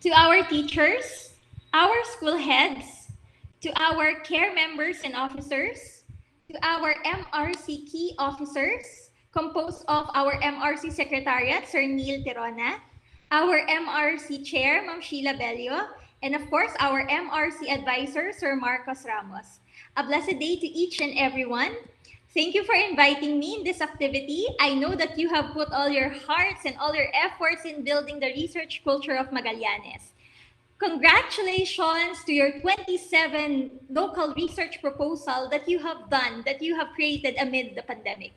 To our teachers, our school heads, to our care members and officers, to our MRC key officers, composed of our MRC Secretariat, Sir Neil Tirona, our MRC Chair, Ma'am Sheila Bello, and of course, our MRC Advisor, Sir Marcos Ramos. A blessed day to each and everyone. Thank you for inviting me in this activity. I know that you have put all your hearts and all your efforts in building the research culture of Magallanes. Congratulations to your 27 local research proposal that you have done, that you have created amid the pandemic.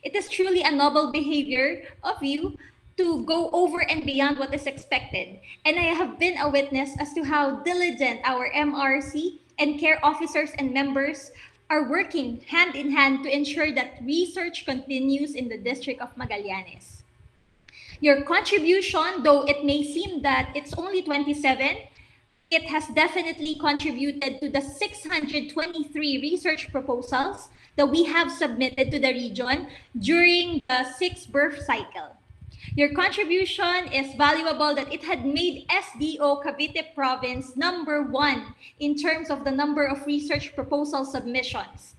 It is truly a noble behavior of you to go over and beyond what is expected. And I have been a witness as to how diligent our MRC and care officers and members are working hand in hand to ensure that research continues in the District of Magallanes. Your contribution, though it may seem that it's only 27, it has definitely contributed to the 623 research proposals that we have submitted to the region during the 6th birth cycle. Your contribution is valuable that it had made SDO Cavite Province #1 in terms of the number of research proposal submissions.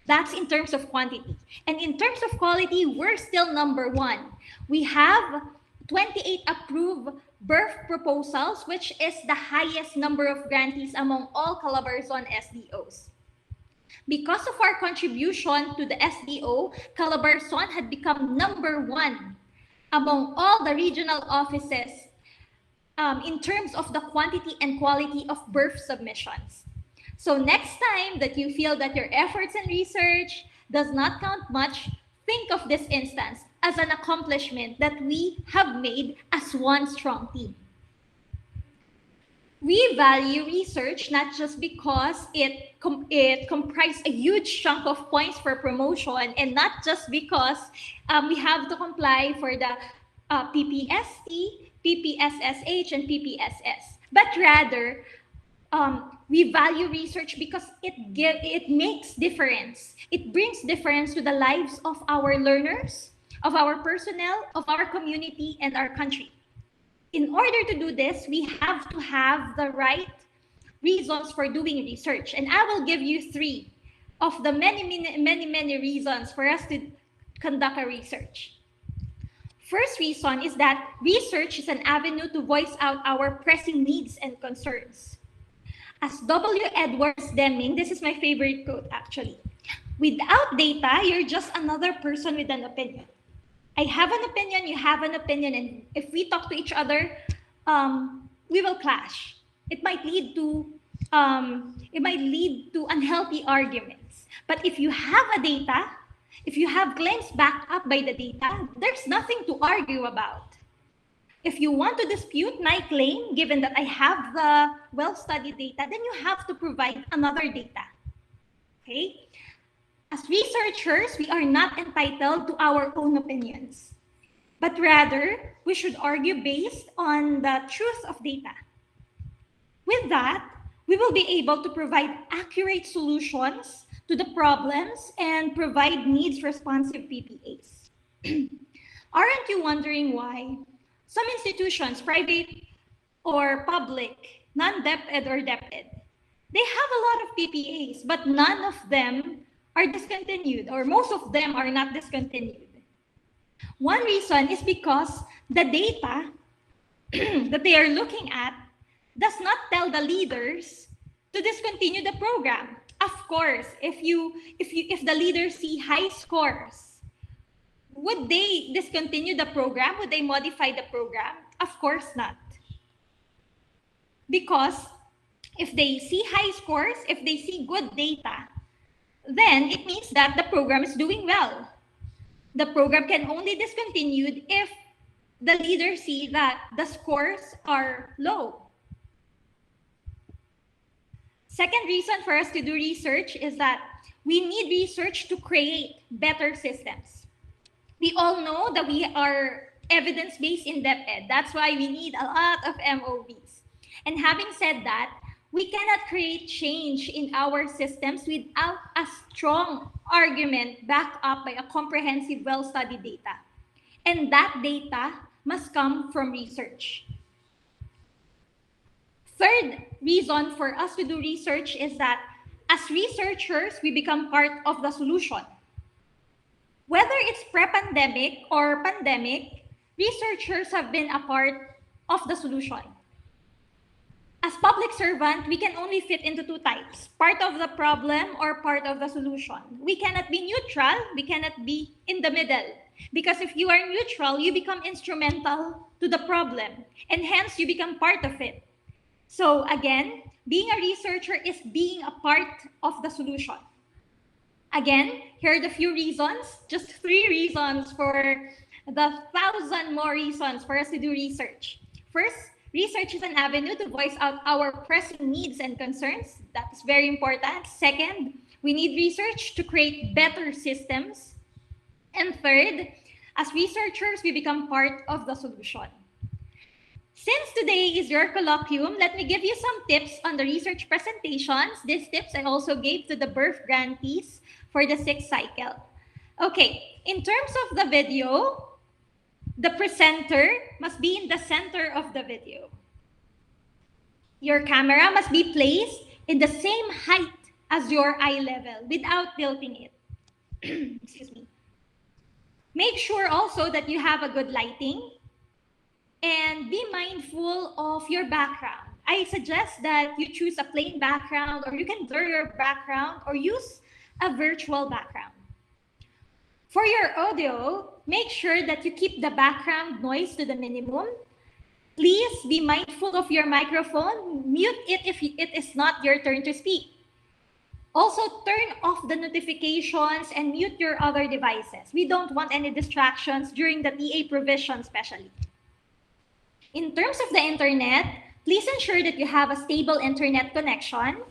That's in terms of quantity. And in terms of quality, we're still #1. We have 28 approved birth proposals, which is the highest number of grantees among all Calabarzon SDOs. Because of our contribution to the SDO, Calabarzon had become #1 among all the regional offices in terms of the quantity and quality of birth submissions. So next time that you feel that your efforts in research does not count much, think of this instance as an accomplishment that we have made as one strong team. We value research not just because it comprises a huge chunk of points for promotion, and not just because we have to comply for the PPST, PPSSH, and PPSS, but rather we value research because it makes difference. It brings difference to the lives of our learners, of our personnel, of our community, and our country. In order to do this, we have to have the right reasons for doing research. And I will give you 3 of the many reasons for us to conduct a research. First reason is that research is an avenue to voice out our pressing needs and concerns. As W. Edwards Deming, this is my favorite quote actually, "Without data, you're just another person with an opinion. I have an opinion, you have an opinion, and if we talk to each other, we will clash. It might lead to unhealthy arguments. But if you have a data, if you have claims backed up by the data, there's nothing to argue about. If you want to dispute my claim, given that I have the well-studied data, then you have to provide another data." Okay? As researchers, we are not entitled to our own opinions, but rather we should argue based on the truth of data. With that, we will be able to provide accurate solutions to the problems and provide needs-responsive PPAs. Aren't you wondering why some institutions, private or public, non-DepEd or DepEd, they have a lot of PPAs, but none of them are discontinued, or most of them are not discontinued? One reason is because the data that they are looking at does not tell the leaders to discontinue the program. Of course, if the leaders see high scores, would they discontinue the program? Would they modify the program? Of course not. Because if they see high scores, if they see good data, then it means that the program is doing well. The program can only be discontinued if the leaders see that the scores are low. Second reason for us to do research is that we need research to create better systems. We all know that we are evidence-based in DepEd. That's why we need a lot of MOVs. And having said that, we cannot create change in our systems without a strong argument backed up by a comprehensive, well-studied data. And that data must come from research. third reason for us to do research is that as researchers, we become part of the solution. Whether it's pre-pandemic or pandemic, researchers have been a part of the solution. As public servant, we can only fit into two types, part of the problem or part of the solution. We cannot be neutral, we cannot be in the middle. Because if you are neutral, you become instrumental to the problem, and hence you become part of it. So again, being a researcher is being a part of the solution. Again, here are the few reasons, just 3 reasons for the 1,000 more reasons for us to do research. First, research is an avenue to voice out our pressing needs and concerns. That's very important. Second, we need research to create better systems. And third, as researchers, we become part of the solution. Since today is your colloquium, let me give you some tips on the research presentations. These tips I also gave to the birth grantees for the 6th cycle. Okay, in terms of the video, the presenter must be in the center of the video. Your camera must be placed in the same height as your eye level without tilting it. Excuse me. Make sure also that you have a good lighting and be mindful of your background. I suggest that you choose a plain background, or you can blur your background or use a virtual background. For your audio, make sure that you keep the background noise to the minimum. Please be mindful of your microphone. Mute it if it is not your turn to speak. Also, turn off the notifications and mute your other devices. We don't want any distractions during the TA provision especially. In terms of the internet, please ensure that you have a stable internet connection.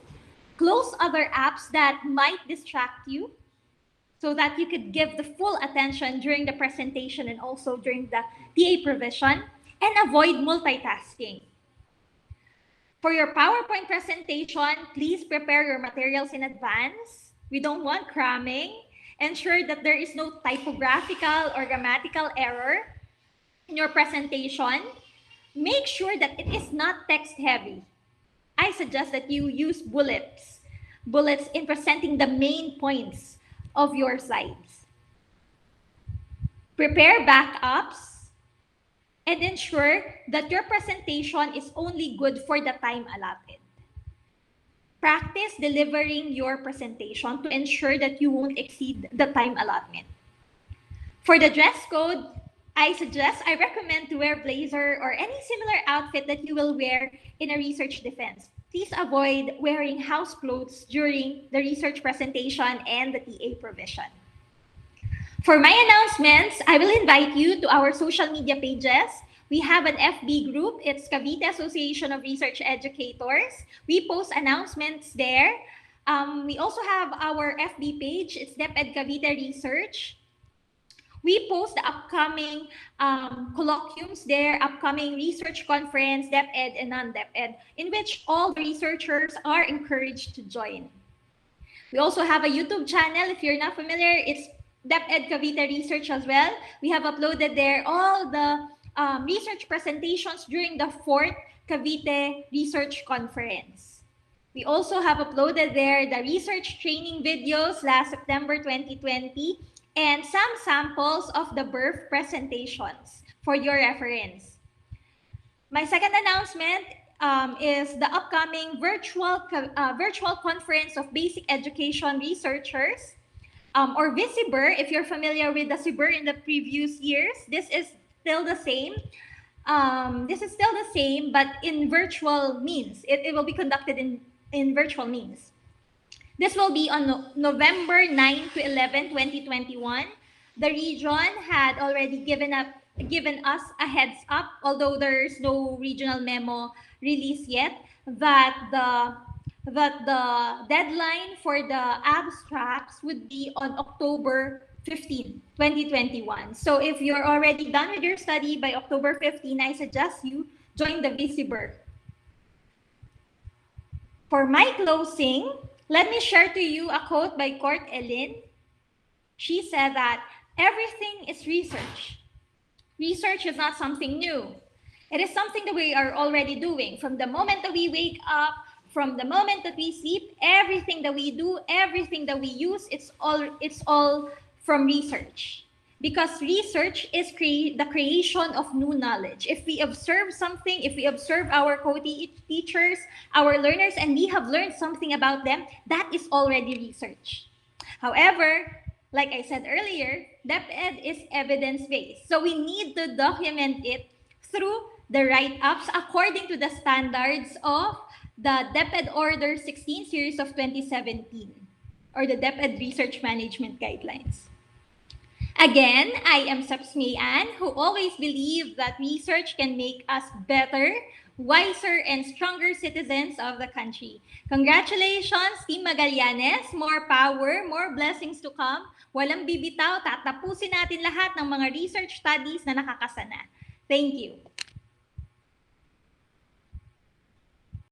Close other apps that might distract you so that you could give the full attention during the presentation and also during the TA provision, and avoid multitasking. For your PowerPoint presentation, please prepare your materials in advance. We don't want cramming. Ensure that there is no typographical or grammatical error in your presentation. Make sure that it is not text heavy. I suggest that you use bullets in presenting the main points of your slides. Prepare backups and ensure that your presentation is only good for the time allotted. Practice delivering your presentation to ensure that you won't exceed the time allotment. For the dress code, I recommend to wear blazer or any similar outfit that you will wear in a research defense. Please avoid wearing house clothes during the research presentation and the TA provision. For my announcements, I will invite you to our social media pages. We have an FB group. It's Cavite Association of Research Educators. We post announcements there. We also have our FB page. It's DepEd Cavite Research. We post the upcoming colloquiums there, upcoming research conference, DepEd and non-DepEd, in which all the researchers are encouraged to join. We also have a YouTube channel. If you're not familiar, it's DepEd Cavite Research as well. We have uploaded there all the research presentations during the 4th Cavite Research Conference. We also have uploaded there the research training videos last September 2020 and some samples of the birth presentations for your reference. My second announcement is the upcoming virtual conference of basic education researchers, or VisiBir. If you're familiar with the CIBIR in the previous years, this is still the same. But in virtual means. It will be conducted in virtual means. This will be on November 9 to 11, 2021. The region had already given us a heads up, although there's no regional memo released yet, that the deadline for the abstracts would be on October 15, 2021. So if you're already done with your study by October 15, I suggest you join the VisiBir. For my closing, let me share to you a quote by Court Ellen. She said that everything is research. Research is not something new. It is something that we are already doing. From the moment that we wake up, from the moment that we sleep, everything that we do, everything that we use, it's all from research. Because research is the creation of new knowledge. If we observe something, if we observe our co-teachers, our learners, and we have learned something about them, that is already research. However, like I said earlier, DepEd is evidence-based. So we need to document it through the write-ups according to the standards of the DepEd Order 16 series of 2017 or the DepEd Research Management Guidelines. Again, I am Sapsmayan, who always believe that research can make us better, wiser, and stronger citizens of the country. Congratulations, Team Magallanes. More power, more blessings to come. Walang bibitaw, tatapusin natin lahat ng mga research studies na nakakasana. Thank you.